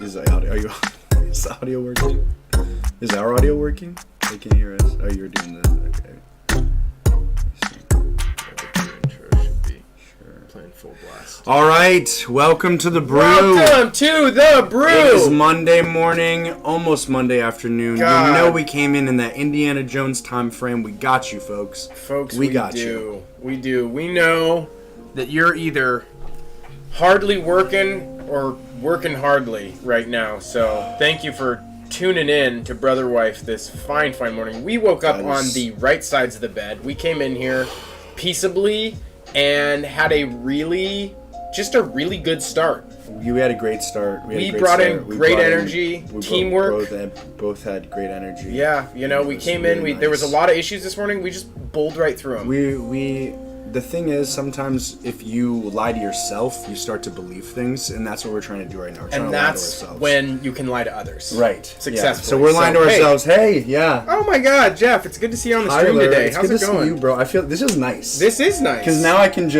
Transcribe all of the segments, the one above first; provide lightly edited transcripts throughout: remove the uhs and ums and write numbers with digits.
Is the audio working? Is our audio working? They can hear us. Oh, you're doing that. Okay. Intro should be playing full blast. All right, welcome to the Brew. Welcome to the Brew. It is Monday morning, almost Monday afternoon. God. You know we came in that Indiana Jones time frame. We got you, folks. Folks, we got you. We do. We know that you're either hardly working or working hardly right now. So thank you for tuning in to BrotherWife this fine morning. We woke up on the right sides of the bed. We came in here peaceably and had a really good start. We had a great start. We brought in great energy, teamwork. Both had great energy. Yeah, you know, we came in. There was a lot of issues this morning. We just bowled right through them. The thing is, sometimes if you lie to yourself, you start to believe things, and that's what we're trying to do right now. We're trying to lie to ourselves. When you can lie to others. Right. Successfully. Yeah. So we're lying to ourselves. Hey, yeah. Oh my God, Jeff! It's good to see you on the stream today. How's it going? See you, bro. I feel this is nice. This is nice. Because now we can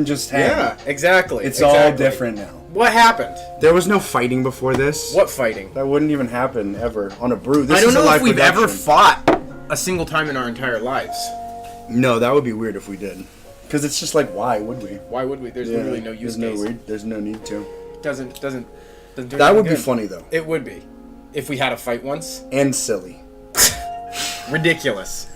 just hang. Yeah, exactly. It's all different now. What happened? There was no fighting before this. What fighting? That wouldn't even happen ever on a brew. I don't know if we've ever fought a single time in our entire lives. No, that would be weird if we did. Because it's just like, why would we? Why would we? There's literally no use case. There's no need to. Doesn't do that would good. be funny though. It would be, if we had a fight once. And silly. Ridiculous.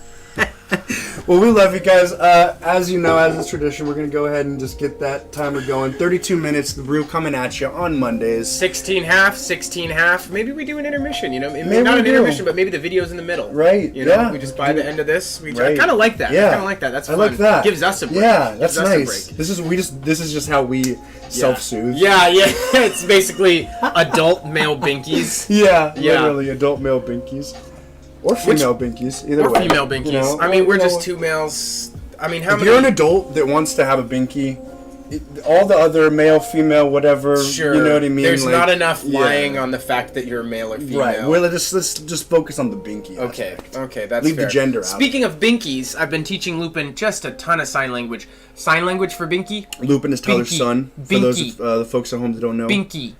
Well, we love you guys. As you know, as is tradition, we're going to go ahead and just get that timer going. 32 minutes, the Brew coming at you on Mondays. 16 half. Maybe we do an intermission, you know? Maybe not an intermission, but maybe the video's in the middle. Right, you know, we just buy the end of this. I kind of like that. Yeah. I kind of like that. That's fun. I like that. Gives us a break. Yeah, that's nice. This is just how we self-soothe. Yeah. It's basically adult male binkies. Yeah, literally adult male binkies. Or female binkies, either way. Or female binkies. You know, I mean, we're just two males. I mean, how many... If you're an adult that wants to have a binky, all the other male, female, whatever, sure. You know what I mean? There's not enough lying on the fact that you're male or female. Right. Well, let's just focus on the binky aspect. Okay, that's Leave fair. the gender out. Speaking of binkies, I've been teaching Lupin just a ton of sign language. Sign language for binky? Lupin is Tyler's son. For binky. those the folks at home that don't know. Binky.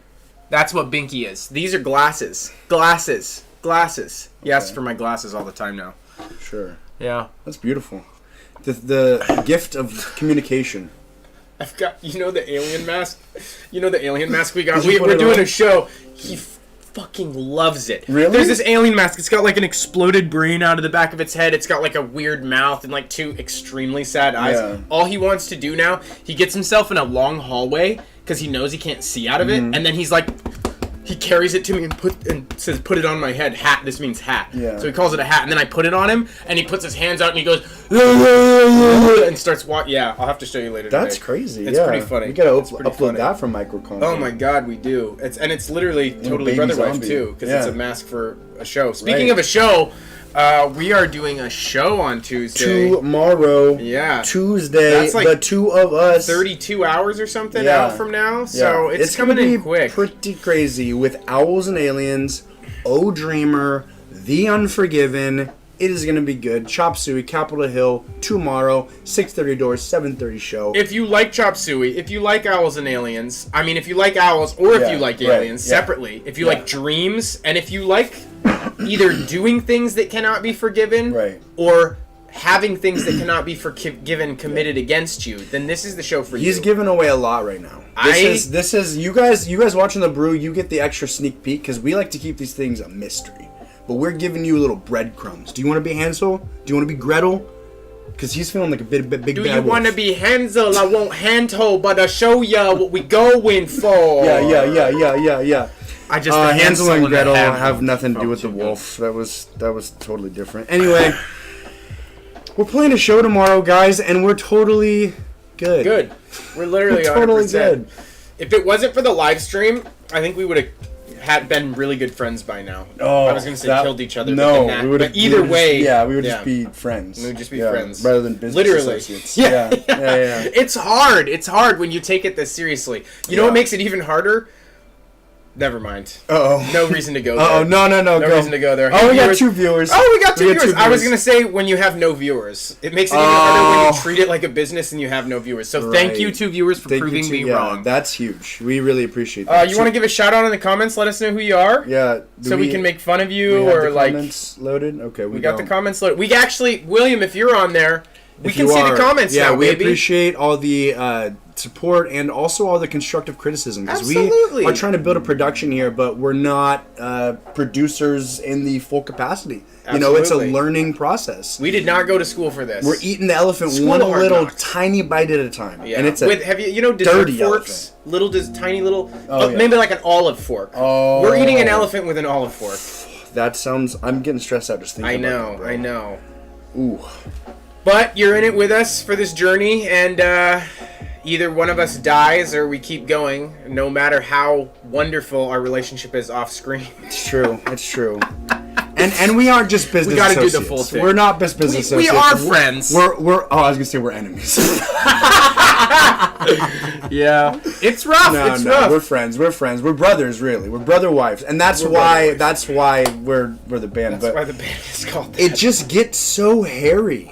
That's what binky is. These are glasses. Glasses. Yes, for my glasses all the time now. Sure. Yeah. That's beautiful. The gift of communication. I've got, the alien mask? The alien mask we got? We're doing a show. He fucking loves it. Really? There's this alien mask. It's got like an exploded brain out of the back of its head. It's got like a weird mouth and like two extremely sad eyes. Yeah. All he wants to do now, he gets himself in a long hallway because he knows he can't see out of it. And then he's like... He carries it to me and says, "Put it on my head." Hat. This means hat. Yeah. So he calls it a hat, and then I put it on him, and he puts his hands out, and he goes, and starts walking. Yeah, I'll have to show you later. That's today. Crazy. It's pretty funny. We gotta upload that from microcontent. Oh my God, we do. It's literally totally BrotherWife too, because it's a mask for a show. Speaking of a show. We are doing a show on Tuesday. Tomorrow. Yeah. Tuesday. That's like the two of us. 32 hours or something out from now. So it's coming in in quick. Pretty crazy with Owls and Aliens, O Dreamer, The Unforgiven. It is going to be good. Chop Suey, Capitol Hill, tomorrow, 6:30 doors, 7:30 show. If you like Chop Suey, if you like Owls and Aliens, if you like Owls or if you like Aliens separately, if you like Dreams, and if you like either doing things that cannot be forgiven, Right. or having things that cannot be forgiven committed against you, then this is the show for you. He's giving away a lot right now. This is you guys watching the brew. You get the extra sneak peek because we like to keep these things a mystery. But we're giving you little breadcrumbs. Do you want to be Hansel? Do you want to be Gretel? Because he's feeling like a big bad wolf. Do you want to be Hansel? I won't handhold, but I'll show ya what we going for. Yeah. I just Hansel and Gretel have nothing to do with the wolf. That was totally different. Anyway, we're playing a show tomorrow, guys, and we're totally good. Good. We're literally totally 100%. good. If it wasn't for the live stream, I think we would have had been really good friends by now. Oh, I was going to say killed each other. No, but we would have. Either way, we would just be friends. We would just be friends, rather than business literally. associates. Yeah. Yeah. It's hard. It's hard when you take it this seriously. You know what makes it even harder? Never mind. Uh-oh. No reason to go there. Oh no! No reason to go there. Oh, we got 2 viewers. Oh, we got two viewers. I was gonna say when you have no viewers, it makes it even harder when you treat it like a business and you have no viewers. So thank you 2 viewers for proving me wrong. That's huge. We really appreciate that. You want to give a shout out in the comments? Let us know who you are. Yeah. So we can make fun of you we have or the like. Comments loaded. Okay. We got the comments loaded. We actually, William, if you're on there, we If can you see are, the comments now, we baby. appreciate all the support and also all the constructive criticism because we Absolutely. are trying to build a production here, but we're not producers in the full capacity. You know, it's a Absolutely. learning process. We did not go to school for this. We're eating the elephant School one of hard little knocks. tiny bite at a time, Yeah. and it's a have you know dessert dirty forks? elephant. Little tiny little, Yeah. maybe like an olive fork. Oh. We're eating an elephant with an olive fork. That sounds. I'm getting stressed out just thinking. I know. Ooh. But you're in it with us for this journey, and either one of us dies or we keep going, no matter how wonderful our relationship is off screen. It's true. It's true. And we aren't just business. We gotta do the associates. full thing. We're not business associates. We are friends. We're. Oh, I was gonna say we're enemies. Yeah, it's rough. No, it's no, rough. we're friends. We're friends. We're brothers, really. We're brother wives, and that's why. That's why we're the band. That's why the band is called that. It just gets so hairy.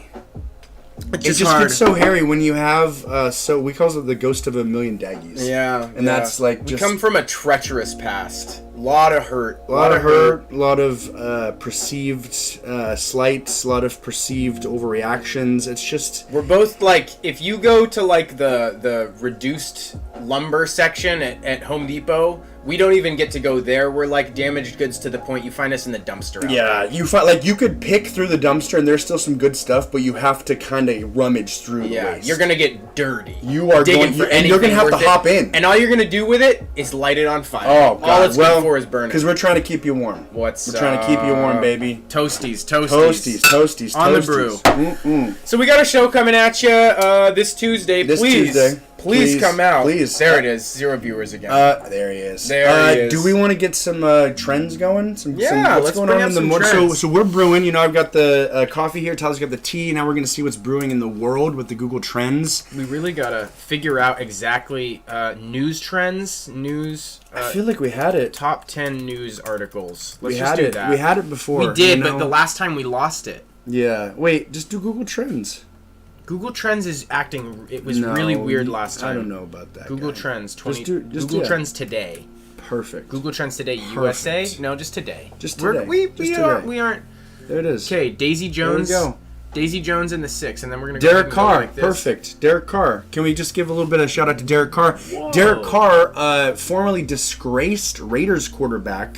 It just gets so hairy when you have. So we call it the ghost of a million daggies. Yeah, and that's like we come from a treacherous past. A lot of hurt. A lot of hurt. A lot of perceived slights. A lot of perceived overreactions. It's just we're both like if you go to like the reduced lumber section at Home Depot. We don't even get to go there. We're like damaged goods to the point you find us in the dumpster. Yeah, you find like you could pick through the dumpster and there's still some good stuff, but you have to kind of rummage through. Yeah, the waste. you're gonna get dirty. You are digging going, for and you're gonna have to hop in, and all you're gonna do with it is light it on fire. Oh God! All it's good for is burning. Because we're trying to keep you warm. We're trying to keep you warm, baby. Toasties On the brew. Mm-mm. So we got a show coming at you this Tuesday. Please come out. Please. There it is. 0 viewers again. There he is. There he is. Do we want to get some trends going? What's let's going bring on up in the some morning? trends. So we're brewing. You know, I've got the coffee here. Tyler's got the tea. Now we're going to see what's brewing in the world with the Google Trends. We really gotta figure out exactly news trends. I feel like we had it. Top 10 news articles. Let's We just had do it. that. We had it before. We did, you know? but the last time we lost it. Yeah. Wait, just do Google Trends. Google Trends is acting. It was really weird last time. I don't know about that. Google guy. Trends 20. Just Google Trends today. Perfect. Google Trends today. Perfect. USA. No, just today. Just today. We aren't. There it is. Okay, Daisy Jones. There we go. Daisy Jones in the 6, and then we're gonna. Derek go Carr, like this. perfect. Derek Carr. Can we just give a little bit of shout out to Derek Carr? Whoa. Derek Carr, formerly disgraced Raiders quarterback,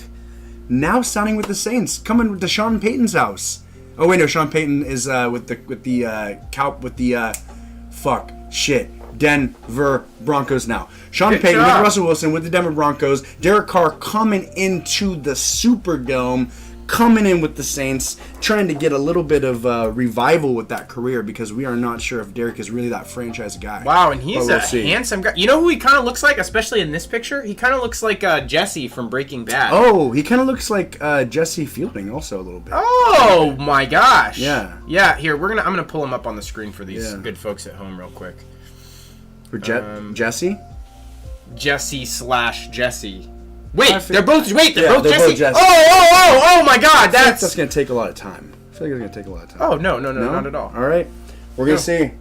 now signing with the Saints, coming to Sean Payton's house. Oh wait, no, Sean Payton is with the Denver Broncos now. Sean Payton with Russell Wilson with the Denver Broncos. Derek Carr coming into the Superdome, coming in with the Saints, trying to get a little bit of revival with that career because we are not sure if Derek is really that franchise guy. Wow, and he's a handsome guy. You know who he kind of looks like, especially in this picture? He kind of looks like Jesse from Breaking Bad. Oh, he kind of looks like Jesse Fielding also a little bit. Oh my gosh. Yeah. Yeah, here, I'm going to pull him up on the screen for these good folks at home real quick. For Jesse? Jesse/Jesse. Wait, they're both both Jesse. Jesse. Oh my God, that's going to take a lot of time. I feel like it's going to take a lot of time. Oh, no, not at all. All right. We're going to see.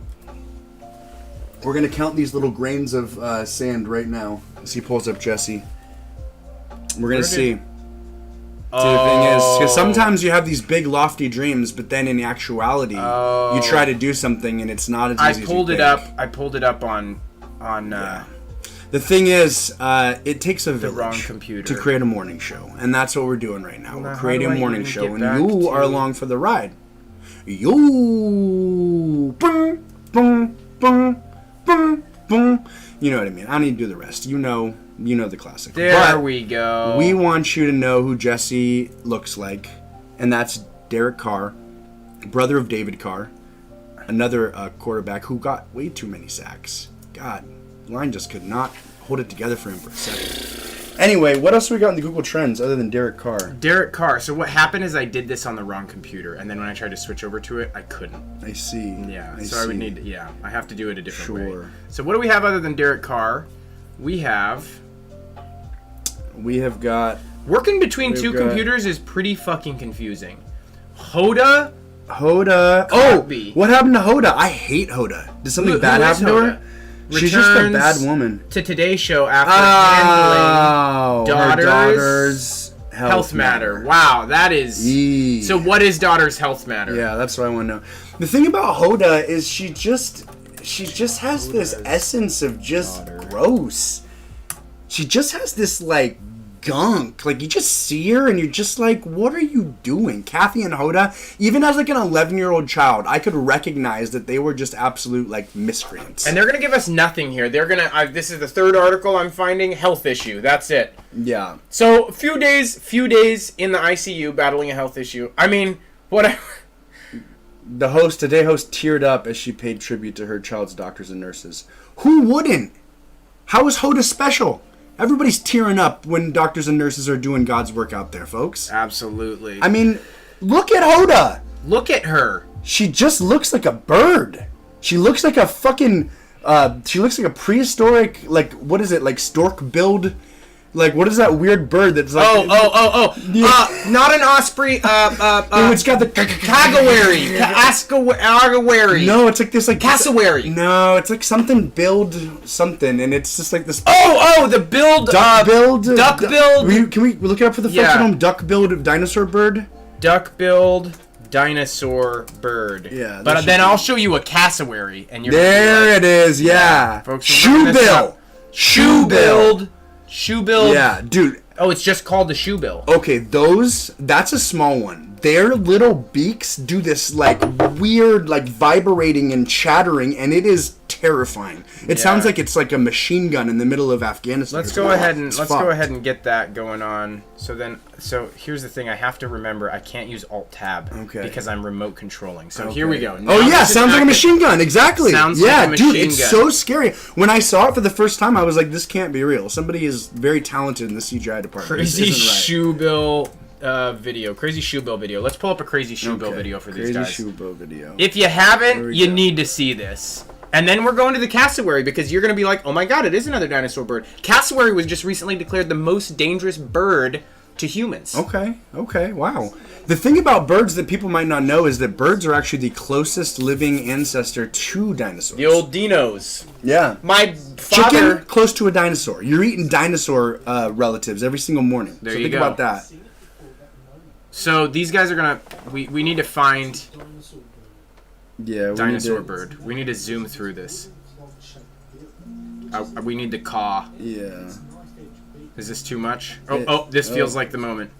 We're going to count these little grains of sand right now as he pulls up Jesse. We're going to see. So the thing is, because sometimes you have these big lofty dreams, but then in actuality, you try to do something and it's not as easy as you think. I pulled it up on. The thing is, it takes a village wrong computer to create a morning show, and that's what we're doing right now. We're creating a morning show, and you are along for the ride. Yo, boom, boom, boom, boom, boom. You know what I mean? I don't need to do the rest. You know the classic. There we go. We want you to know who Jesse looks like, and that's Derek Carr, brother of David Carr, another quarterback who got way too many sacks. God, the line just could not hold it together for him for a second. Anyway, what else we got in the Google Trends other than Derek Carr? Derek Carr. So what happened is I did this on the wrong computer, and then when I tried to switch over to it, I couldn't. I see. Yeah. I would need. Yeah, I have to do it a different way. So what do we have other than Derek Carr? We have got working between two computers is pretty fucking confusing. Hoda. Oh, what happened to Hoda? I hate Hoda. Did something bad happen to her? She's just a bad woman. To Today's Show after handling daughter's health matter. Wow, that is. So what is daughter's health matter? Yeah, that's what I want to know. The thing about Hoda is she just has this essence of just gross. She just has this like gunk. Like you just see her and you're just like, what are you doing? Kathy and Hoda, even as like an 11-year-old child, I could recognize that they were just absolute like miscreants. And they're gonna give us nothing here. They're gonna. This is the third article I'm finding. Health issue. That's it. Yeah. So a few days in the ICU battling a health issue. I mean, whatever. The Today host teared up as she paid tribute to her child's doctors and nurses. Who wouldn't? How is Hoda special? Everybody's tearing up when doctors and nurses are doing God's work out there, folks. Absolutely. I mean, look at Hoda. Look at her. She just looks like a bird. She looks like a fucking... she looks like a prehistoric, like, what is it, like stork build... Like, what is that weird bird that's like... Oh. Not an osprey, it's got the... cassowary. Cassowary. No, it's like this, like... Cassowary. No, it's like something build something, and it's just like this... The build... Duck-billed... Duck-billed... Can we look it up for the folks at home? Duck-billed dinosaur bird? Duck-billed dinosaur bird. Yeah. But then I'll show you a cassowary, and you're... There it is, yeah. Folks, Shoebill. Shoebill. Yeah, dude. Oh, it's just called the shoebill. Okay, that's a small one. Their little beaks do this, like, weird, like, vibrating and chattering, and it is terrifying. It sounds like it's like a machine gun in the middle of Afghanistan. Let's go ahead and get that going on. So here's the thing. I have to remember I can't use Alt-Tab because I'm remote controlling. So here we go. Now sounds like a machine gun. Exactly. Sounds like a machine gun. It's so scary. When I saw it for the first time, I was like, this can't be real. Somebody is very talented in the CGI department. Crazy shoebill video. Crazy shoebill video. Let's pull up a crazy shoebill video for these guys. Crazy shoebill video. If you haven't, you need to see this. And then we're going to the cassowary because you're going to be like, oh my god, it is another dinosaur bird. Cassowary was just recently declared the most dangerous bird to humans. Okay, wow. The thing about birds that people might not know is that birds are actually the closest living ancestor to dinosaurs. The old dinos. Yeah. My father... Chicken, close to a dinosaur. You're eating dinosaur relatives every single morning. There so you think go. about that. So these guys are going to... We need to find... Yeah, dinosaur bird. We need to zoom through this. We need to caw. Yeah. Is this too much? This feels like the moment.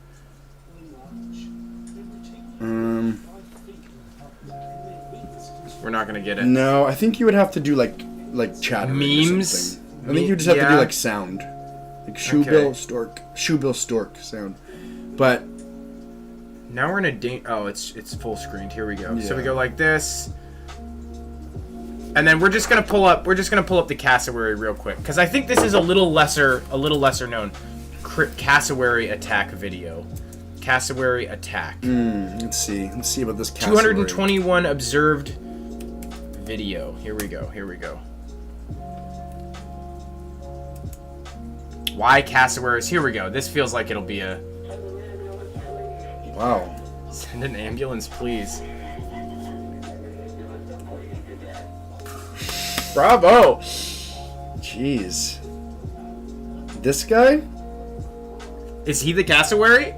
We're not gonna get it. No, I think you would have to do like chatter. Memes. I think you just have to do like sound, like shoebill stork sound. But now we're in a it's full screened. Here we go. Yeah. So we go like this, and then we're just gonna pull up the cassowary real quick because I think this is a little lesser known cassowary attack video. Cassowary attack. Let's see about this cassowary. 221 observed video. Here we go. Why cassowaries? Here we go. This feels like it'll be a... Wow. Send an ambulance, please. Bravo! Jeez. This guy? Is he the cassowary?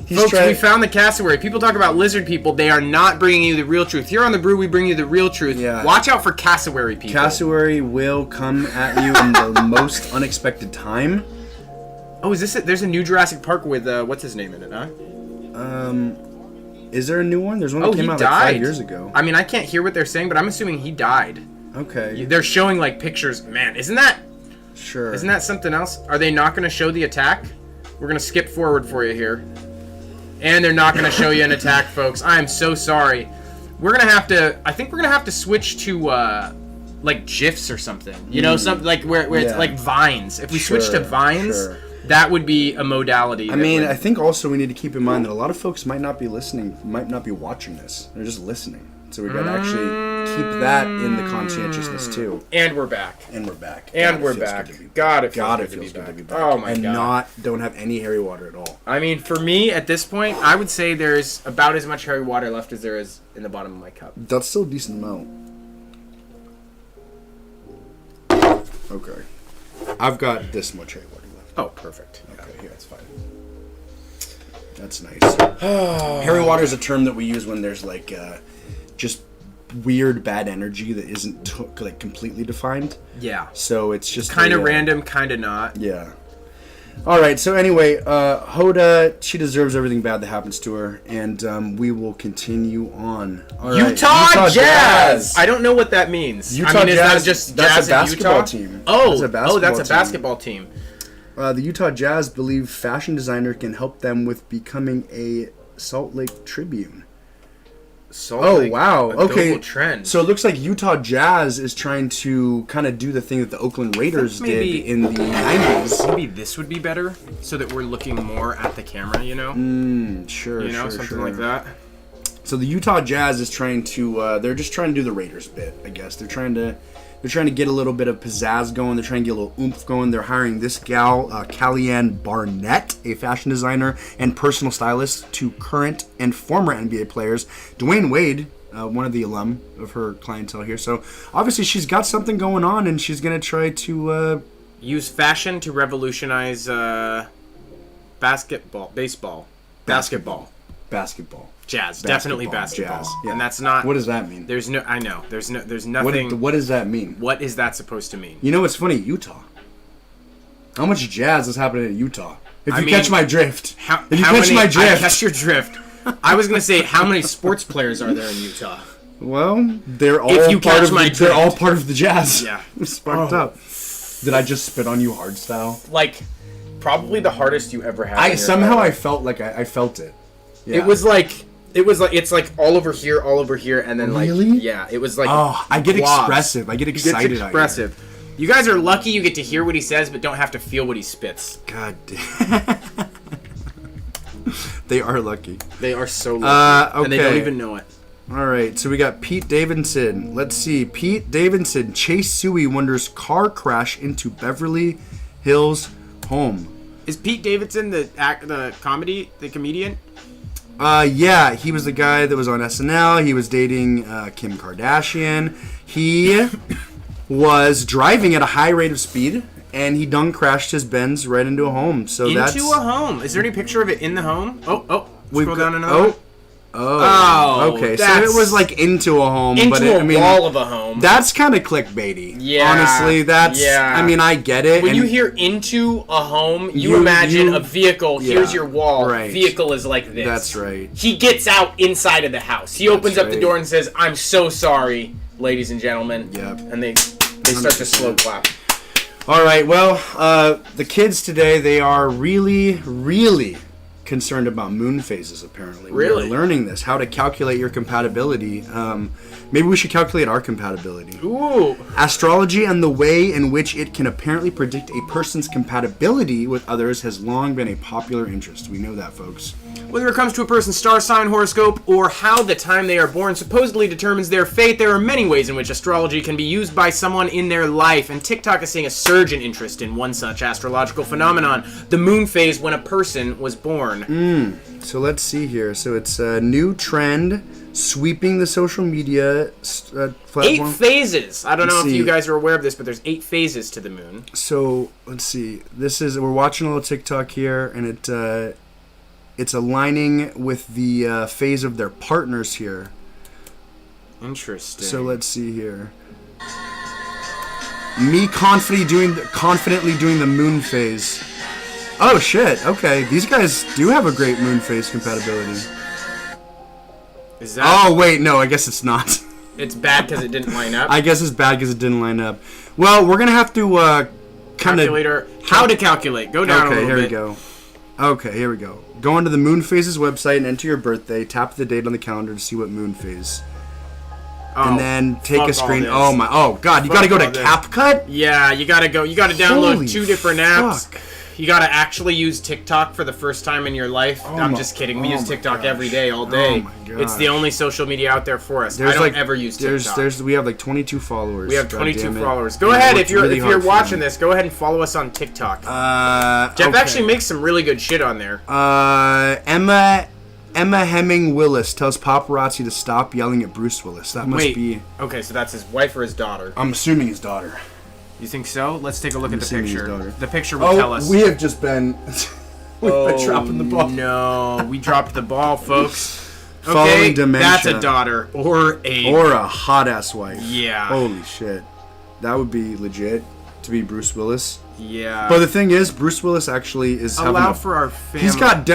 Folks, trying... we found the cassowary. People talk about lizard people. They are not bringing you the real truth. Here on the Brew, we bring you the real truth. Yeah. Watch out for cassowary people. Cassowary will come at you in the most unexpected time. Oh, is this it? There's a new Jurassic Park with, what's his name in it, huh? Is there a new one? There's one that came out like 5 years ago. I mean, I can't hear what they're saying, but I'm assuming he died. Okay. They're showing, like, pictures. Man, isn't that something else? Are they not going to show the attack? We're going to skip forward for you here. And they're not going to show you an attack, folks. I am so sorry. We're going to have to... I think we're going to have to switch to, like, GIFs or something. You know, something like where it's like Vines. If we switch to Vines, that would be a modality. I mean, I think also we need to keep in mind that a lot of folks might not be listening, might not be watching this. They're just listening. So we've got to actually keep that in the conscientiousness, too. And we're back. And we're back. And we're back. God, it feels good to be back. Oh, my God. And don't have any hairy water at all. I mean, for me, at this point, I would say there's about as much hairy water left as there is in the bottom of my cup. That's still a decent amount. Okay. I've got this much hairy water left. Oh, perfect. Okay, yeah, that's fine. That's nice. Hairy water is a term that we use when there's, like, just weird bad energy that isn't like completely defined. Yeah. So it's just kind of random, kind of not. Yeah. All right. So anyway, Hoda, she deserves everything bad that happens to her, and we will continue on. All right. Utah Jazz. I don't know what that means. Utah Jazz. Is that just that's Jazz a basketball Utah? team. Oh, that's a basketball team. The Utah Jazz believe fashion designer can help them with becoming a Salt Lake Tribune. Wow. Okay. Trend. So it looks like Utah Jazz is trying to kind of do the thing that the Oakland Raiders did in the 90s. Maybe this would be better so that we're looking more at the camera, you know? Sure. Something like that. So the Utah Jazz is trying to they're just trying to do the Raiders bit, I guess. They're trying to get a little bit of pizzazz going. They're trying to get a little oomph going. They're hiring this gal, Kellyanne Barnett, a fashion designer and personal stylist to current and former NBA players. Dwayne Wade, one of the alum of her clientele here. So obviously she's got something going on, and she's going to try to... use fashion to revolutionize basketball. Jazz, definitely basketball. Jazz. Yeah. And that's not... What does that mean? There's nothing... What does that mean? What is that supposed to mean? You know what's funny? Utah. How much jazz is happening in Utah? If you catch my drift. I catch your drift. I was going to say, how many sports players are there in Utah? Well, they're all part of the Jazz. Yeah. Sparked up. Did I just spit on you hard style? Like, probably the hardest you ever had. I felt like I felt it. Yeah. It's like all over here, and then really? Like, yeah, it was like. Oh, I get expressive. I get excited. It's expressive. You guys are lucky you get to hear what he says, but don't have to feel what he spits. God damn. They are lucky. They are so lucky. Okay. And they don't even know it. All right, so we got Pete Davidson. Let's see. Pete Davidson. Chase Suey wonders car crash into Beverly Hills home. Is Pete Davidson the comedian? Yeah, he was the guy that was on SNL. He was dating Kim Kardashian. He was driving at a high rate of speed, and he crashed his Benz right into a home. So a home. Is there any picture of it in the home? Scroll down another. Okay. So it was like into a home, wall of a home. That's kind of clickbaity. Yeah. Honestly, I mean, I get it. When you hear into a home, you imagine a vehicle. Yeah, here's your wall. Right. Vehicle is like this. That's right. He gets out inside of the house. He opens up the door and says, "I'm so sorry, ladies and gentlemen." Yep. And they start to slow clap. All right. Well, the kids today, they are really, really concerned about moon phases, apparently. Really? We're learning this, how to calculate your compatibility. Maybe we should calculate our compatibility. Ooh. Astrology and the way in which it can apparently predict a person's compatibility with others has long been a popular interest. We know that, folks. Whether it comes to a person's star sign horoscope or how the time they are born supposedly determines their fate, there are many ways in which astrology can be used by someone in their life, and TikTok is seeing a surge in interest in one such astrological phenomenon, the moon phase when a person was born. moon. So let's see here. So it's a new trend sweeping the social media platform. 8 phases. I don't know if see. you guys are aware of this, but there's 8 phases to the moon. So let's see. We're watching a little TikTok here, and it's aligning with the phase of their partners here. Interesting. So let's see here. Me confidently doing the moon phase. Oh shit! Okay, these guys do have a great moon phase compatibility. Is that? Oh wait, no, I guess it's not. It's bad because it didn't line up. I guess it's bad because it didn't line up. Well, we're gonna have to kind of calculator. How to calculate? Go down a little bit. Okay, here we go. Okay, here we go. Go onto the Moon Phases website and enter your birthday. Tap the date on the calendar to see what moon phase. And then take a screen. Oh my! Oh god! You gotta go to CapCut. Yeah, you gotta go. You gotta download Holy 2 different apps. fuck. You gotta actually use TikTok for the first time in your life. I'm just kidding. We use TikTok every day, all day. Oh my It's the only social media out there for us. I don't ever use TikTok. We have like 22 followers. We have 22 followers. Go ahead if you're watching this. Go ahead and follow us on TikTok. Jeff actually makes some really good shit on there. Emma Hemming Willis tells paparazzi to stop yelling at Bruce Willis. That must be. Okay, so that's his wife or his daughter. I'm assuming his daughter. You think so? Let's take a look at the assuming his picture. daughter. The picture will tell us. We have just been. We've been dropping the ball. No, we dropped the ball, folks. Following dementia. That's a daughter or a hot ass wife. Yeah. Holy shit, that would be legit to be Bruce Willis. Yeah. But the thing is, Bruce Willis actually is allow for our family. He's got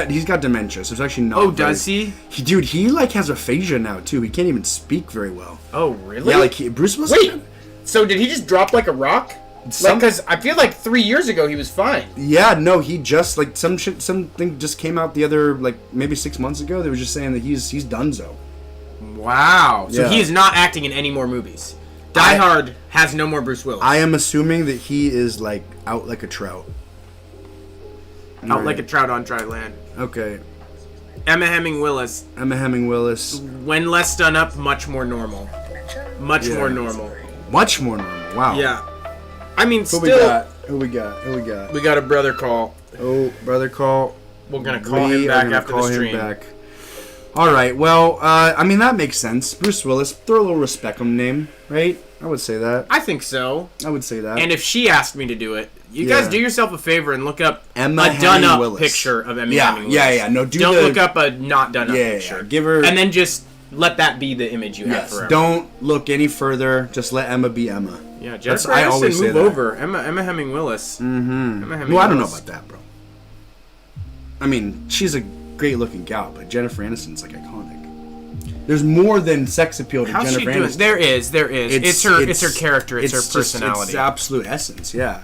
dementia, so it's actually not. Oh, does he? Dude, he like has aphasia now too. He can't even speak very well. Oh, really? Yeah, like Bruce Willis. Wait. So did he just drop like a rock? Because I feel like 3 years ago he was fine. Yeah, no, he just like something just came out the other like maybe 6 months ago. They were just saying that he's donezo. Wow. So Yeah. he is not acting in any more movies. Die Hard has no more Bruce Willis. I am assuming that he is like out like a trout. Out like a trout on dry land. Okay. Emma Hemming Willis. When less done up, much more normal. Much more normal. Much more normal. Wow. Yeah. I mean, Who we got? We got a brother call. Oh, brother call. We're gonna call him back after the stream. All right. Well, I mean that makes sense. Bruce Willis. Throw a little respect on the name, right? I would say that. I think so. I would say that. And if she asked me to do it, you guys do yourself a favor and look up Emma a done-up Willis. picture of Emma Hemming Willis. Yeah. No, don't look up a not done-up picture. Yeah. Give her. And then just let that be the image you have forever. Don't look any further. Just let Emma be Emma. Yeah, Jennifer Aniston, move over. Emma Hemming Willis. Mm-hmm. Emma Hemming well, I don't know Willis. about that, bro. I mean, she's a great-looking gal, but Jennifer Aniston's like iconic. There's more than sex appeal to How's Jennifer she doing? Aniston. There is. It's her character. It's her personality. It's absolute essence. Yeah.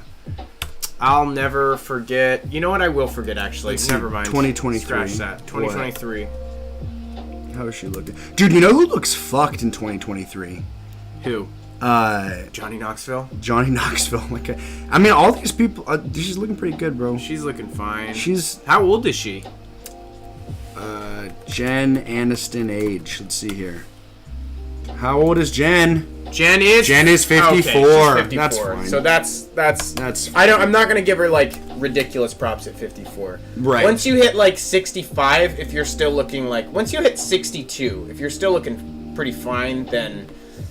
I'll never forget. You know what? I will forget. Actually, never mind. 2023. Scratch that. 2023. How is she looking, dude? You know who looks fucked in 2023? Who? Johnny Knoxville. Johnny Knoxville. I mean, all these people. She's looking pretty good, bro. She's looking fine. How old is she? Jen Aniston age. Let's see here. How old is Jen? Jen is 54. Okay, she's 54. That's fine. So that's. I'm not gonna give her like ridiculous props at 54. Right. Once you hit like 65, if you're still looking like. Once you hit 62, if you're still looking pretty fine, then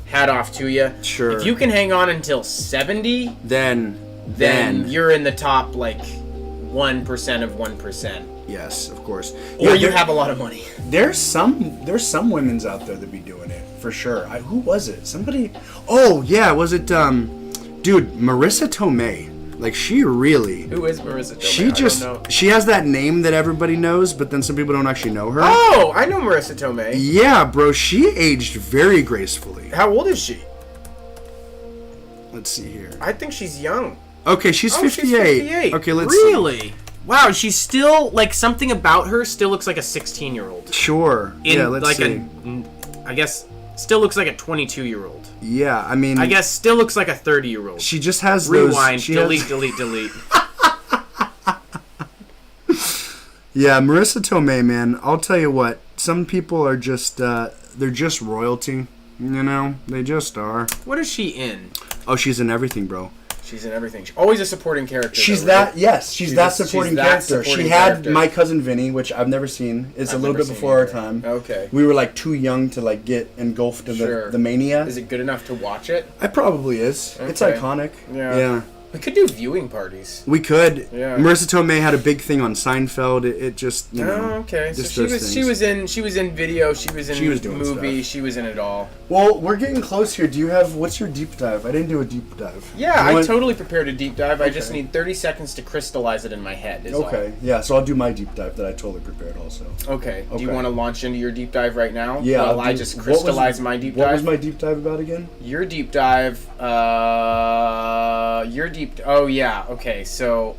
hat off to you. Sure. If you can hang on until 70, then you're in the top like 1% of 1%. Yes, of course. Or you have a lot of money. There's some women's out there that be doing it for sure. Who was it? Somebody. Oh yeah, was it? Dude, Marissa Tomei. Like she really. Who is Marissa Tomei? She has that name that everybody knows, but then some people don't actually know her. Oh, I know Marissa Tomei. Yeah, bro, she aged very gracefully. How old is she? Let's see here. I think she's young. Okay, she's 58. She's 58. Okay, let's see. Wow, she's still like something about her still looks like a 16-year-old. Sure. Yeah, let's see. I guess still looks like a 22-year-old. Yeah, I mean. I guess still looks like a 30-year-old. She just has rewind, those. delete. Yeah, Marissa Tomei, man. I'll tell you what. Some people are just they're just royalty. You know, they just are. What is she in? Oh, she's in everything, bro. She's in everything. She's always a supporting character. She's though, that, right? yes. She's that supporting character. She had My Cousin Vinny, which I've never seen. It's a little bit before our time. Okay. We were like too young to like get engulfed in the mania. Is it good enough to watch it? It probably is. Okay. It's iconic. Yeah. We could do viewing parties. We could. Yeah. Marissa Tomei had a big thing on Seinfeld. It just, you know. Oh, okay. So she was in video. She was in movie. She was in it all. Well, we're getting close here. What's your deep dive? I didn't do a deep dive. Yeah, I totally prepared a deep dive. I just need 30 seconds to crystallize it in my head. Okay. Yeah. So I'll do my deep dive that I totally prepared also. Okay. Do you want to launch into your deep dive right now? Yeah. While I just crystallize my deep dive. What was my deep dive about again? Your deep dive. Oh yeah. Okay. So.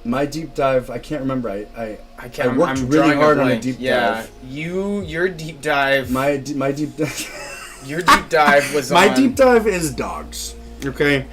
My deep dive. I can't remember. I can't. worked really hard on a deep dive. Your deep dive. My deep dive. Your deep dive was my deep dive is dogs. Okay.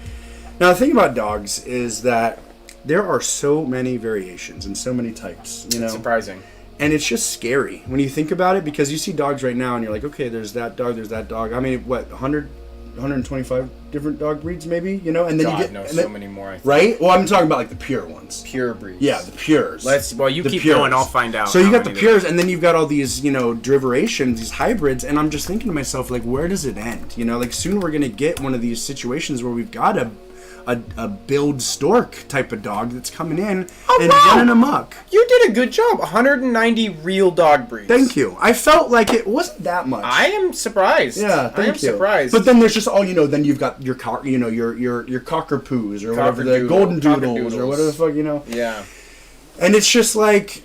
Now the thing about dogs is that there are so many variations and so many types. You know. It's surprising. And it's just scary when you think about it, because you see dogs right now and you're like, okay, there's that dog, there's that dog. I mean, what, 100, 125 different dog breeds maybe, you know? And then you get so many more, I think. Right? Well, I'm talking about like the pure ones. Pure breeds. Yeah, the pures. You keep going, I'll find out. So you got the pures, and then you've got all these, you know, derivatives, these hybrids, and I'm just thinking to myself, like, where does it end? You know, like soon we're going to get one of these situations where we've got a build stork type of dog that's coming in and running amok. You did a good job. 190 real dog breeds. Thank you. I felt like it wasn't that much. I am surprised. Yeah, thank you. I am surprised. But then there's just all, you know, then you've got your cockerpoos or whatever, the golden doodles or whatever the fuck, you know. Yeah. And it's just like,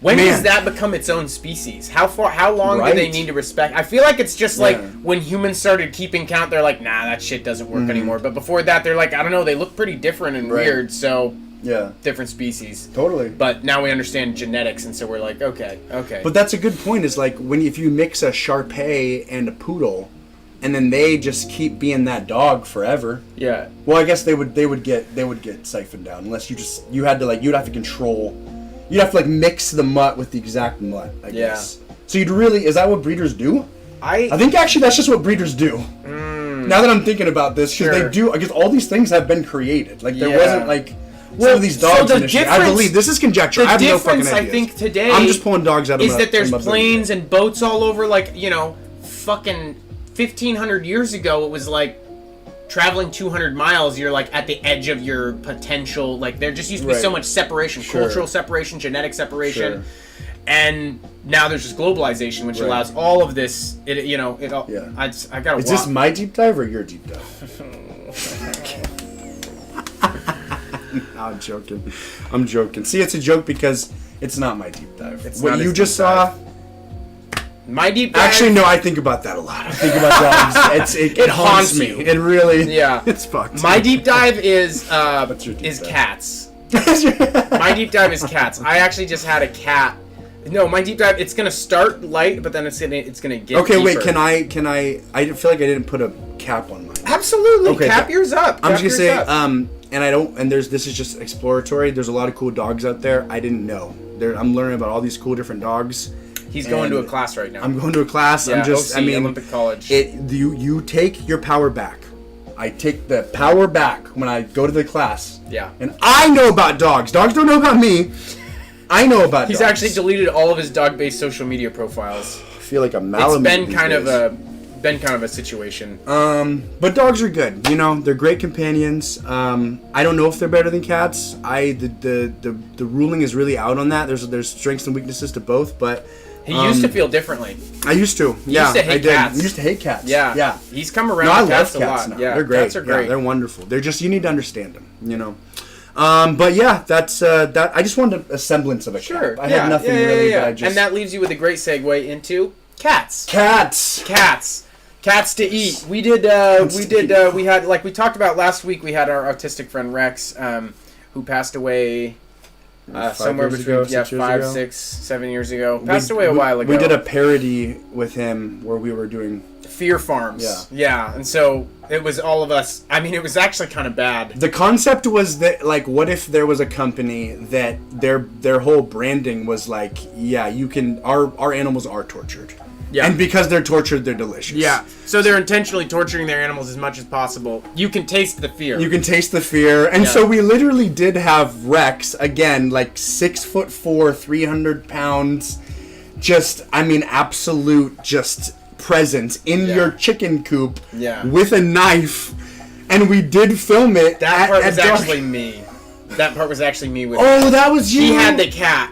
when does that become its own species? How long do they need to respect? I feel like it's just like when humans started keeping count, they're like, nah, that shit doesn't work anymore. But before that, they're like, I don't know, they look pretty different and weird, so different species. Totally. But now we understand genetics, and so we're like, okay. But that's a good point, is like if you mix a Shar-Pei and a poodle, and then they just keep being that dog forever. Yeah. Well, I guess they would get siphoned down unless you'd have to control. You'd have to like mix the mutt with the exact mutt, I guess. So is that what breeders do? I think actually that's just what breeders do. Now that I'm thinking about this, because they do, I guess all these things have been created. Like there wasn't like some of these dogs initially. I believe this is conjecture. I have no fucking idea. I think today I'm just pulling dogs out of is that there's planes and boats all over. Like, you know, fucking 1,500 years ago, it was like traveling 200 miles, you're like at the edge of your potential. Like there just used to be so much separation, cultural separation, genetic separation, and now there's just globalization, which allows all of this. I gotta. Is this my deep dive or your deep dive? I'm joking. See, it's a joke because it's not my deep dive. It's what you just saw. My deep dive. Actually, no, I think about that a lot. I think about dogs. It haunts me. It really. Yeah. It's fucked. My deep dive is cats. My deep dive is cats. I actually just had a cat. No, my deep dive. It's gonna start light, but then it's gonna get. Okay, deeper. wait. Can I? I feel like I didn't put a cap on mine. Absolutely. Okay, cap yours up. I'm just gonna say. And I don't. And this is just exploratory. There's a lot of cool dogs out there. I didn't know. I'm learning about all these cool different dogs. He's going to a class right now. I'm going to a class. Yeah, Olympic College. You take your power back. I take the power back when I go to the class. Yeah. And I know about dogs. Dogs don't know about me. I know about dogs. He's actually deleted all of his dog-based social media profiles. I feel like a Malamute. It's been kind of a situation. But dogs are good. You know, they're great companions. I don't know if they're better than cats. The ruling is really out on that. There's strengths and weaknesses to both, but he used to feel differently. I used to. Yeah, I did. I used to hate cats. Yeah. He's come around. No, I love cats now. Yeah, they're great. Cats are great. Yeah, they're wonderful. They're just, you need to understand them. You know. But yeah, that's that. I just wanted a semblance of a cat. I had nothing really. But I just... And that leaves you with a great segue into cats. Cats to eat. We had, like we talked about last week, we had our autistic friend Rex, who passed away somewhere between 5, 6, 7 years ago. Passed away a while ago. We did a parody with him where we were doing Fear Farms. Yeah. And so it was all of us. I mean, it was actually kind of bad. The concept was that, like, what if there was a company that their whole branding was like, yeah, you can, our animals are tortured. Yeah. And because they're tortured, they're delicious. Yeah. So they're intentionally torturing their animals as much as possible. You can taste the fear. You can taste the fear. And so we literally did have Rex, again, like 6'4", 300 pounds, just, I mean, absolute just presence in your chicken coop with a knife. And we did film it. That part was actually me. That part was actually me with. Oh, that was you. He had the cat.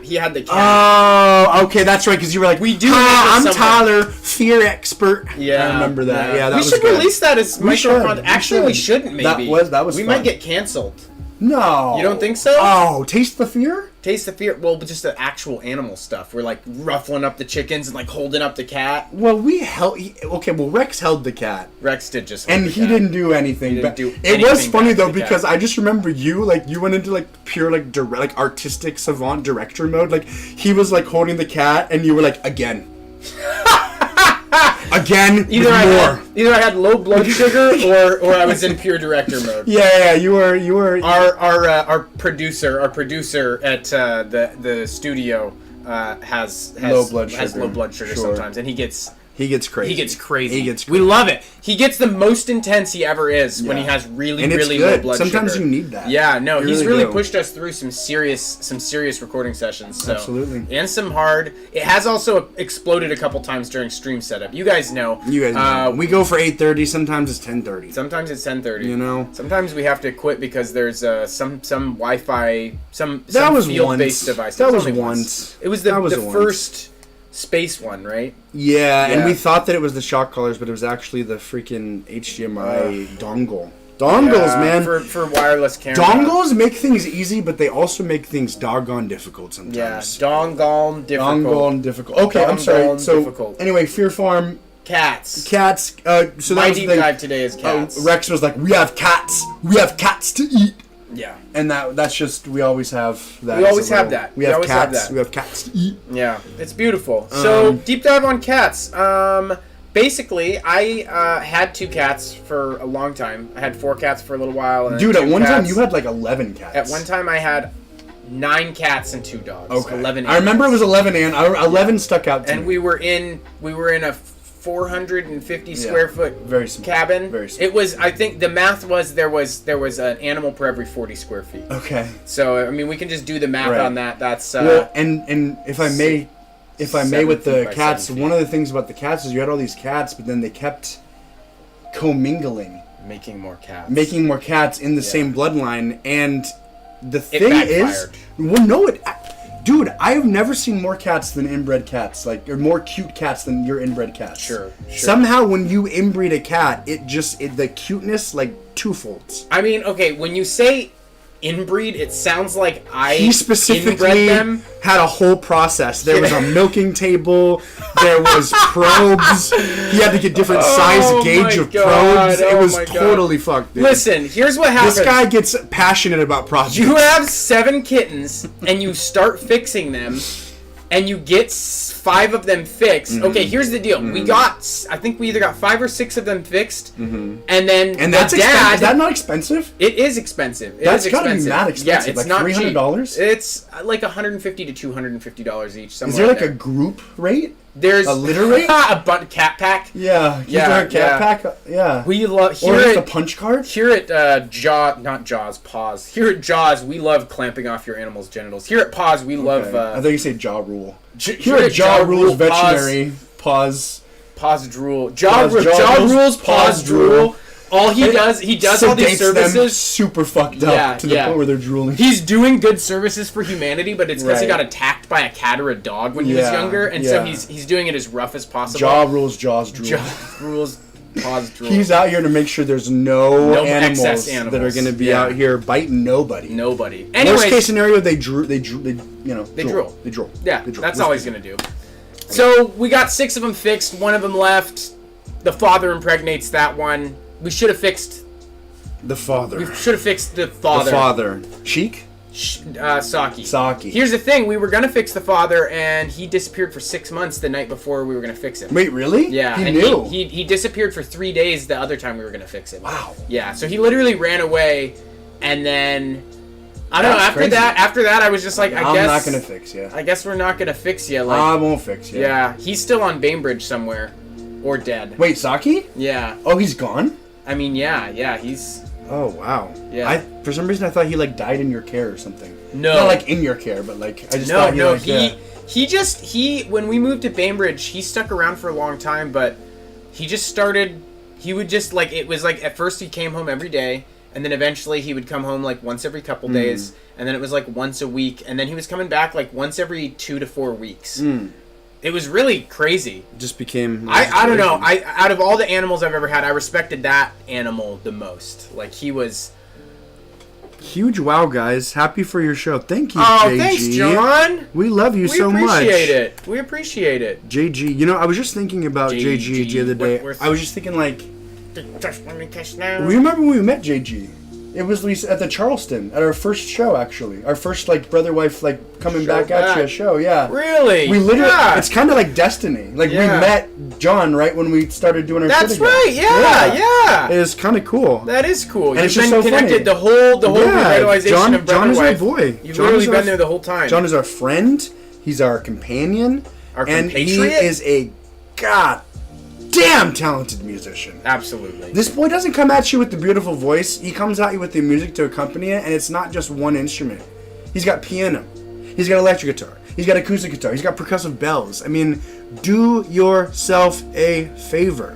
Oh, okay, that's right. Because you were like, we do. I'm Tyler, fear expert. Yeah, I remember that. Yeah, that we was should good. release that as micro content. Actually, we shouldn't. Maybe that was. We fun. might get canceled. No, you don't think so? Oh, taste the fear. Taste the fear. Well, but just the actual animal stuff. We're like ruffling up the chickens and like holding up the cat. Well, we held. Okay, well, Rex held the cat. Rex did just. And he didn't do anything. It was funny though because I just remember you went into like pure like artistic savant director mode. Like he was like holding the cat and you were like again. Again, either I had low blood sugar or I was in pure director mode. Yeah, you were. Our producer at the studio has low blood sugar sometimes, and he gets crazy. We love it. He gets the most intense he ever is when he has really low blood sugar. Sometimes you need that. Yeah, no, he's really pushed us through some serious recording sessions. So. Absolutely. And some hard. It has also exploded a couple times during stream setup. You guys know. We go for 8:30. Sometimes it's 10:30. Sometimes it's 10:30. You know. Sometimes we have to quit because there's some Wi-Fi some was field-based device. That was once. It was the first space one, right? Yeah, and we thought that it was the shock collars, but it was actually the freaking HDMI dongle. Dongles, man. For wireless camera. Dongles make things easy, but they also make things doggone difficult sometimes. Yeah, doggone difficult. Okay, I'm sorry. So, anyway, Fear Farm. Cats. So my deep dive today is cats. Rex was like, we have cats. We have cats to eat. Yeah. And that's just, we always have that. We always have that. We have cats. We have cats to eat. Yeah, it's beautiful. So, deep dive on cats. Basically, I had 2 cats for a long time. I had 4 cats for a little while. And dude, at one time you had like 11 cats. At one time I had 9 cats and 2 dogs. Okay. 11 I remember it was 11 and 11 stuck out to me. And we were in a 450 square foot cabin. Very small. It was, I think the math was there was an animal per every 40 square feet. Okay. So I mean we can just do the math on that. That's well, and if I may with the cats, one of the things about the cats is you had all these cats, but then they kept commingling, making more cats in the same bloodline, and the thing backfired. Dude, I have never seen more cats than inbred cats, or more cute cats than your inbred cats. Sure. Somehow, when you inbreed a cat, the cuteness twofolds. I mean, okay, when you say inbreed, it sounds like he specifically them. Had a whole process. There was a milking table. There was probes. He had to get different size gauge of probes. It was totally fucked, dude. Listen, here's what happens. This guy gets passionate about projects. You have 7 kittens, and you start fixing them, and you get 5 of them fixed. Mm-hmm. Okay, here's the deal. Mm-hmm. I think we either got 5 or 6 of them fixed, and then that's expensive. Is that not expensive? It is expensive. That's gotta be mad expensive. Yeah, it's not $300. It's like $150 to $250 each. Is there a group rate? There's a litter rate? A cat pack. Yeah. Cat pack? Yeah. We love here at the punch card? Here at Paws. Here at Jaws, we love clamping off your animal's genitals. Here at Paws, we love I thought you said Jaw Rule. Here at Jaw Rules Veterinary, Paws Drool. Jaw Rules Paws Drool. All he does all these services them super fucked up to the point where they're drooling. He's doing good services for humanity, but it's because he got attacked by a cat or a dog when he was younger, and so he's doing it as rough as possible. Jaw rules, jaws drool. Jaw rules, paws drool. He's out here to make sure there's no animals that are going to be out here biting nobody. Anyways, worst case scenario, they drool. Yeah, that's all he's going to do. So we got 6 of them fixed. 1 of them left. The father impregnates that one. We should have fixed the father. We should have fixed the father. The father. Sheik? Saki. Here's the thing. We were going to fix the father, and he disappeared for 6 months the night before we were going to fix him. Wait, really? Yeah. He knew? He disappeared for 3 days the other time we were going to fix him. Wow. Yeah, so he literally ran away, and then I don't know. That's crazy. After that, I was just like, I'm not gonna fix you. I guess we're not gonna fix you. Like, I won't fix you. yeah, he's still on Bainbridge somewhere, or dead. Wait, Saki? Yeah. Oh, he's gone? I mean, yeah, he's. Oh wow. Yeah. For some reason I thought he like died in your care or something. No. Not like in your care, but like I just thought he when we moved to Bainbridge, he stuck around for a long time, but he would just like, it was like at first he came home every day, and then eventually he would come home like once every couple days, and then it was like once a week, and then he was coming back like once every 2 to 4 weeks. It was really crazy. Just became. I don't know. Out of all the animals I've ever had, I respected that animal the most. Like, he was huge. Wow, guys! Happy for your show. Thank you, oh, JG. thanks, John. We love you so much. We appreciate it. JG, you know, I was just thinking about JG the other day. I was just thinking like, remember when we met JG? It was at the Charleston at our first show, actually. Our first like BrotherWife like coming back at you show, yeah. Really? We literally, it's kind of like destiny. Like we met John right when we started doing our. That's right. Yeah. It was kind of cool. That is cool. And You've it's just been so connected funny. the whole revitalization of BrotherWife. John is our boy. You've literally been there the whole time. John is our friend. He's our companion. Our and compatriot? he is a damn talented musician. Absolutely. This boy doesn't come at you with the beautiful voice. He comes at you with the music to accompany it, and it's not just one instrument. He's got piano. He's got electric guitar. He's got acoustic guitar. He's got percussive bells. I mean, do yourself a favor.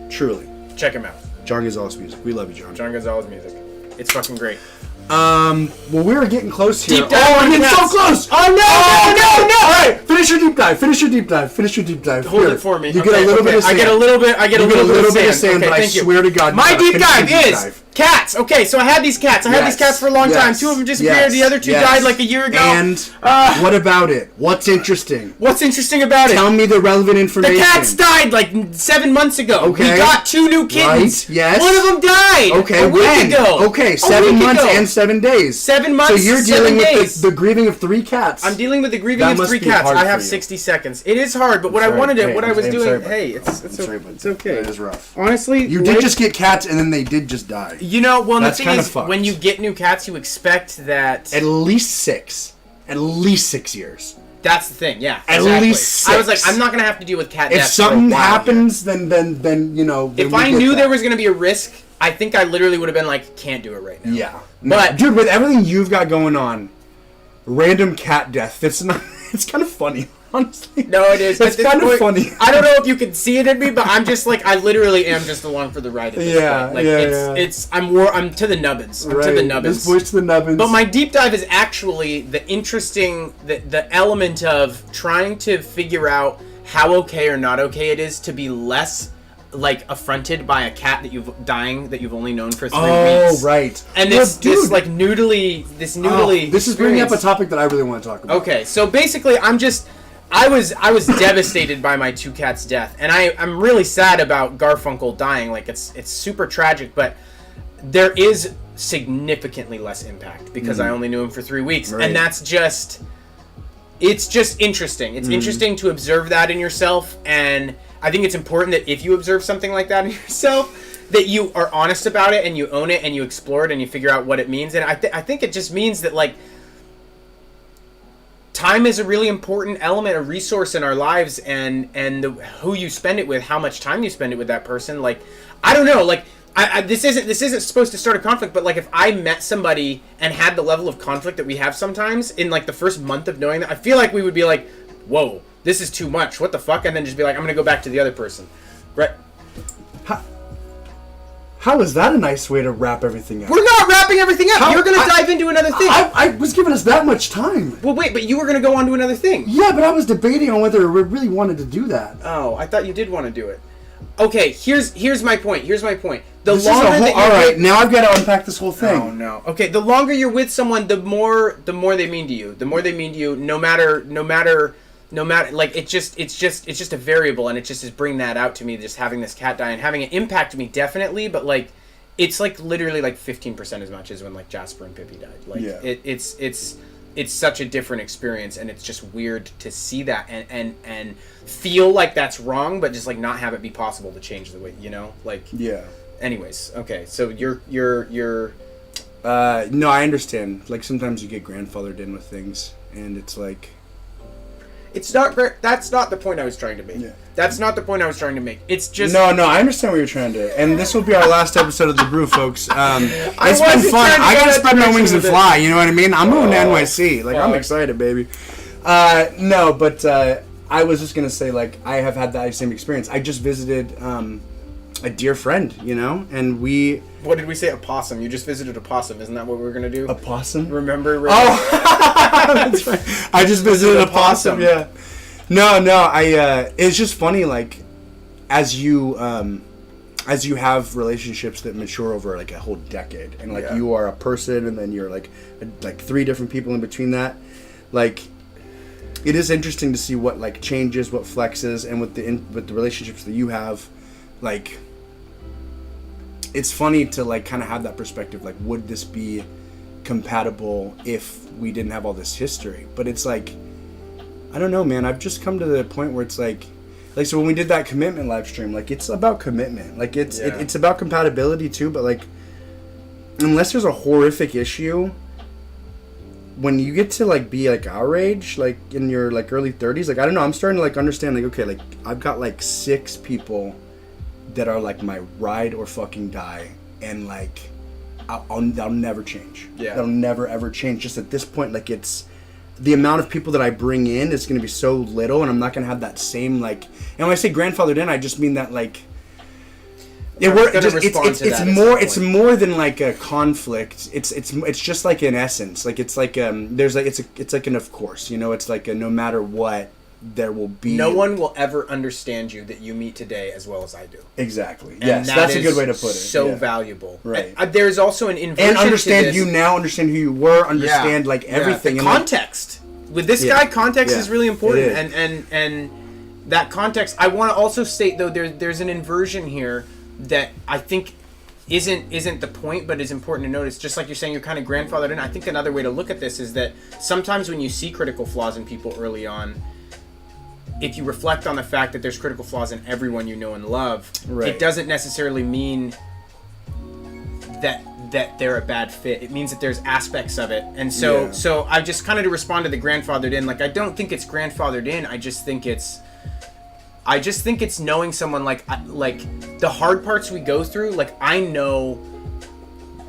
Truly. Check him out. John Gonzalez Music. We love you, John. John Gonzalez Music. It's fucking great. Well, we were getting close here. Deep dive. Oh, we're getting so close. Oh, no. All right, finish your deep dive. Hold it for me. You get a little bit of sand. I get a little bit of sand, but I swear to God, my deep dive finish your is cats. Okay, so I had these cats. I had these cats for a long time. 2 of them disappeared. The other 2 died like a year ago. And what about it? What's interesting? What's interesting about it? Tell me the relevant information. The cats died like 7 months ago. Okay. We got 2 new kittens. Right, yes. One of them died. Okay, a week ago. Okay, 7 months and 7 days. 7 months. So you're dealing 7 with the grieving of 3 cats. I'm dealing with the grieving of 3 cats. I have 60 seconds. It is hard, but what I wanted to, what I was doing. Hey, it's okay. It is rough. Honestly, you did just get cats, and then they did just die. You know, well, the thing is, fucked. when you get new cats, you expect that at least 6 years. That's the thing, yeah. At least 6. I was like, I'm not gonna have to deal with cat deaths. If something happens, then you know. If I knew there was gonna be a risk, I think I literally would have been like, can't do it right now. Yeah, but dude, with everything you've got going on, random cat death. It's not. It's kind of funny. Honestly. No, it is. It's kind of funny. I don't know if you can see it in me, but I'm just like, I literally am just along for the ride at this point. Like, I'm to the nubbins. I'm to the nubbins. This boy's to the nubbins. But my deep dive is actually the interesting, the element of trying to figure out how okay or not okay it is to be less like affronted by a cat that you've only known for 3 weeks. Oh, right. And this noodly this is bringing up a topic that I really want to talk about. Okay, so basically I was devastated by my 2 cats' death, and I'm really sad about Garfunkel dying. Like, it's super tragic, but there is significantly less impact because I only knew him for 3 weeks, and that's just, it's just interesting. It's interesting to observe that in yourself, and I think it's important that if you observe something like that in yourself, that you are honest about it and you own it and you explore it and you figure out what it means. And I think it just means that, like, time is a really important element, a resource in our lives, and who you spend it with, how much time you spend it with that person. Like, I don't know, like, this isn't supposed to start a conflict, but like, if I met somebody and had the level of conflict that we have sometimes in like the first month of knowing that, I feel like we would be like, whoa, this is too much, what the fuck, and then just be like, I'm gonna go back to the other person, right? How is that a nice way to wrap everything up? We're not wrapping everything up. You're going to dive into another thing. I was giving us that much time. Well, wait, but you were going to go on to another thing. Yeah, but I was debating on whether we really wanted to do that. Oh, I thought you did want to do it. Okay, here's my point. All right, now I've got to unpack this whole thing. Oh no. Okay, the longer you're with someone, the more they mean to you. The more they mean to you, no matter, like, it's just a variable, and it just is bringing that out to me, just having this cat die and having it impact me, definitely, but like, it's like literally like 15% as much as when like Jasper and Pippi died. Like, it's such a different experience, and it's just weird to see that and feel like that's wrong, but just like not have it be possible to change the way, you know, like. Yeah. Anyways, okay, so you're No, I understand. Like, sometimes you get grandfathered in with things, and it's like... It's not... That's not the point I was trying to make. Yeah. That's not the point I was trying to make. It's just... No, I understand what you're trying to... And this will be our last episode of The Brew, folks. It's wasn't been fun. trying to I go gotta that spread my direction wings and with it. fly, you know what I mean? I'm moving to NYC. Like, I'm fuck. excited, baby. No, but I was just gonna say, like, I have had that same experience. I just visited a dear friend, you know? And we... What did we say? A possum. You just visited a possum. Isn't that what we were going to do? A possum? Remember? Oh! That's right. I just visited a possum, yeah. No, it's just funny, like, as you have relationships that mature over, like, a whole decade, and, like, you are a person, and then you're, like 3 different people in between that, like, it is interesting to see what, like, changes, what flexes, and with the relationships that you have, like, it's funny to, like, kind of have that perspective, like, would this be compatible if we didn't have all this history? But it's like, I don't know, man. I've just come to the point where it's like so when we did that commitment live stream, like, it's about commitment. Like, it's about compatibility too, but, like, unless there's a horrific issue, when you get to, like, be, like, our age, like, in your, like, early 30s, like, I don't know, I'm starting to, like, understand, like, okay, like, I've got, like, 6 people that are, like, my ride or fucking die, and, like, they'll never change. Yeah. They'll never ever change. Just at this point, like, it's the amount of people that I bring in is going to be so little, and I'm not going to have that same, like, and when I say grandfathered in, I just mean that, like, it's more than, like, a conflict. It's just, like, an essence. Like, it's like it's like an of course, you know. It's like a no matter what, there will be... No one will ever understand you that you meet today as well as I do. Exactly. And yes, that's a good way to put it. So valuable. Right. There's also an inversion and understand to this. you now, understand who you were, understand like everything. The and context. With this guy, context is really important. It is. And that context, I want to also state, though, there's an inversion here that I think isn't the point, but is important to notice. Just like you're saying, you're kind of grandfathered in. I think another way to look at this is that sometimes when you see critical flaws in people early on, if you reflect on the fact that there's critical flaws in everyone you know and love, it doesn't necessarily mean that they're a bad fit. It means that there's aspects of it. And so I just kind of, to respond to the grandfathered in, like, I don't think it's grandfathered in. I just think it's knowing someone, like the hard parts we go through. Like, I know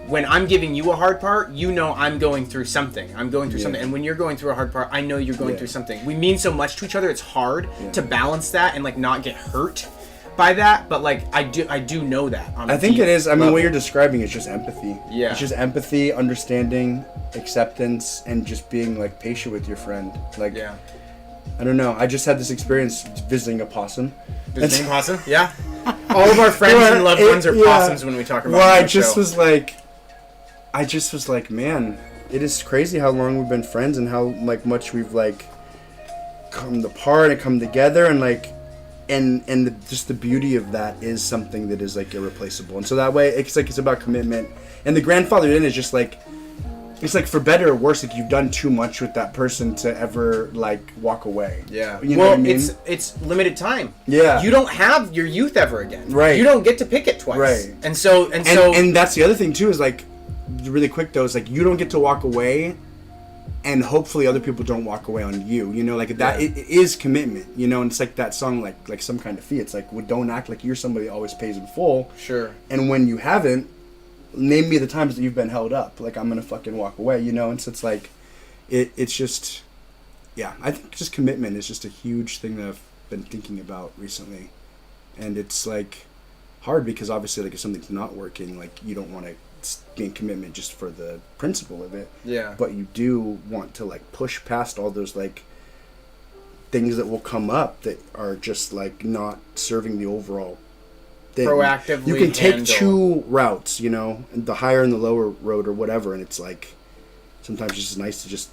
when I'm giving you a hard part, you know I'm going through something. I'm going through something. And when you're going through a hard part, I know you're going through something. We mean so much to each other. It's hard to balance that and, like, not get hurt by that. But, like, I do know that. I think it is. I mean, what you're describing is just empathy. Yeah. It's just empathy, understanding, acceptance, and just being, like, patient with your friend. Like, I don't know. I just had this experience visiting a possum. Visiting a possum? Yeah. All of our friends and loved ones are possums when we talk about I just was like, man, it is crazy how long we've been friends and how, like, much we've, like, come apart and come together, and, like, just the beauty of that is something that is, like, irreplaceable. And so that way, it's like, it's about commitment. And the grandfathered in is just like, it's like, for better or worse, like, you've done too much with that person to ever, like, walk away. Yeah. You know what I mean? It's limited time. Yeah. You don't have your youth ever again. Right. You don't get to pick it twice. Right. And so that's the other thing too, is, like, really quick though, is, like, you don't get to walk away, and hopefully other people don't walk away on you, you know, like, that it is commitment, you know. And it's like that song, like Some Kind of Fee. It's like, well, don't act like you're somebody that always pays in full. Sure. And when you haven't, name me the times that you've been held up. Like, I'm gonna fucking walk away, you know. And so it's like, it's just, I think just commitment is just a huge thing that I've been thinking about recently. And it's, like, hard because obviously, like, if something's not working, like, you don't want to be in commitment just for the principle of it. Yeah. But you do want to, like, push past all those, like, things that will come up that are just, like, not serving the overall thing. Proactively you can take handle. 2 routes, you know, the higher and the lower road or whatever, and it's like, sometimes it's just nice to just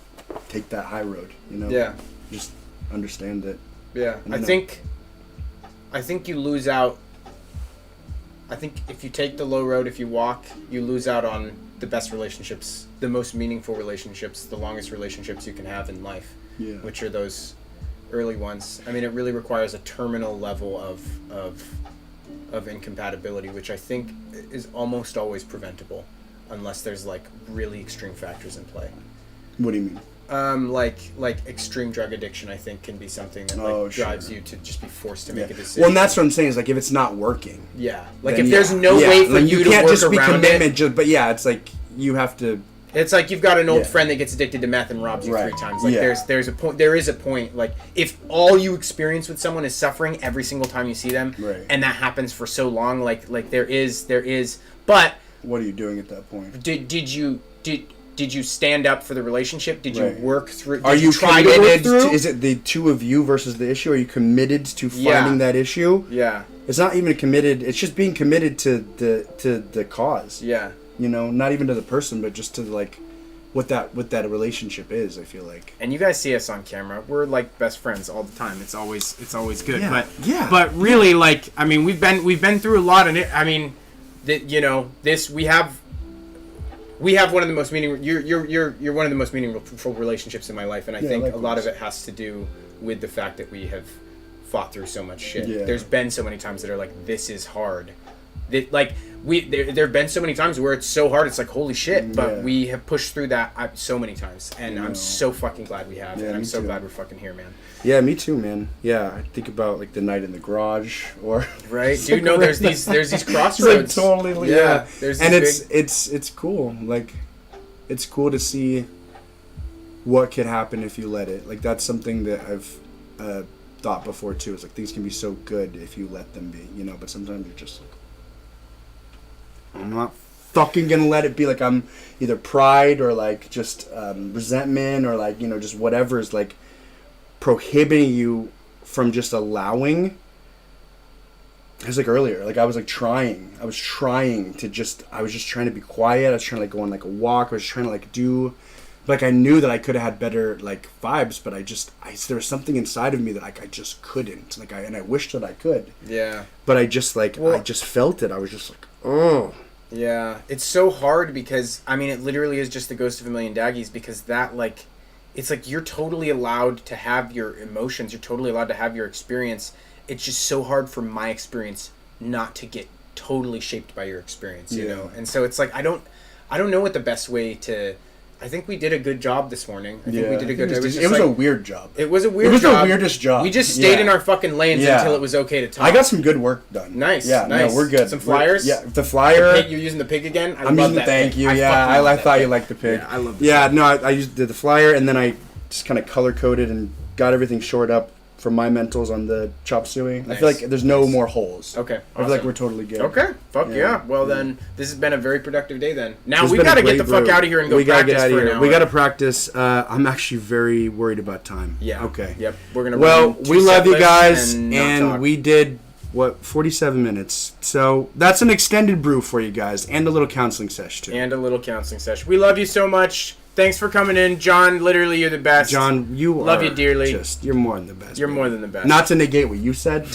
take that high road, you know. Yeah. Just understand it. Yeah. I think you lose out. I think if you take the low road, if you walk, you lose out on the best relationships, the most meaningful relationships, the longest relationships you can have in life, which are those early ones. I mean, it really requires a terminal level of incompatibility, which I think is almost always preventable. unless there's like really extreme factors in play. What do you mean? Like extreme drug addiction, I think, can be something that like drives you to just be forced to make a decision. Well, and that's what I'm saying is like if it's not working. Yeah. Like if there's no way for you to can't work just be around commitment. But yeah, it's like you have to. It's like you've got an old friend that gets addicted to meth and robs you 3 times. Like there is a point. Like if all you experience with someone is suffering every single time you see them, and that happens for so long, like there is. But what are you doing at that point? Did you stand up for the relationship? Did you work through? Are you committed? Is it the two of you versus the issue? Are you committed to finding that issue? Yeah. It's not even committed. It's just being committed to the cause. Yeah. You know, not even to the person, but just to like what that relationship is. I feel like. And you guys see us on camera. We're like best friends all the time. It's always good. Yeah. But really, like, I mean, we've been through a lot, and I mean, we have one of the most meaningful. You're one of the most meaningful relationships in my life, and I think a lot of it has to do with the fact that we have fought through so much shit. Yeah. There's been so many times that are like, this is hard. There have been so many times where it's so hard, it's like, holy shit, but we have pushed through that so many times, and I'm so fucking glad we have, and I'm so glad we're fucking here, man. Yeah, me too, man. Yeah, I think about like the night in the garage, or right, dude. No, there's these crossroads. Like, totally, yeah. And it's cool. Like, it's cool to see what could happen if you let it. Like that's something that I've thought before too. It's like things can be so good if you let them be, you know. But sometimes you're just like, I'm not fucking gonna let it be. Like I'm either pride or like just resentment or like, you know, just whatever is like prohibiting you from just allowing. It was like earlier, like I was trying to just trying to be quiet. I was trying to like go on like a walk. I was trying to like do, like I knew that I could have had better like vibes, but there was something inside of me that like I just couldn't. Like I wished that I could. Yeah. But I just like I just felt it. I was just like, oh. Yeah, it's so hard because I mean it literally is just the ghost of a million daggies, because that like, it's like you're totally allowed to have your emotions. You're totally allowed to have your experience. It's just so hard for my experience not to get totally shaped by your experience, you know? And so it's like, I don't know what the best way to, I think we did a good job this morning. I think we did a good job. It was a weird job. It was a weird job. It was the weirdest job. We just stayed in our fucking lanes until it was okay to talk. I got some good work done. Nice. Yeah, nice. No, we're good. Some flyers? The flyer. You're using the pig again? I'm using the thank you. I thought you liked the pig. Yeah, I love the pig. No, I used the flyer, and then I just kind of color coded and got everything shored up from my mentals on the chop suey. Nice. I feel like there's no more holes. Okay. Awesome. I feel like we're totally good. Okay. Fuck yeah. Well then, this has been a very productive day then. Now we gotta get the fuck out of here and go practice for an hour. We gotta practice. I'm actually very worried about time. Yeah. Okay. Yep. We're gonna. Well, we love you guys, and we did 47 minutes. So that's an extended brew for you guys, and a little counseling session too. We love you so much. Thanks for coming in, John. Literally, you're the best. John, you love you dearly. You're more than the best. You're more than the best. Not to negate what you said.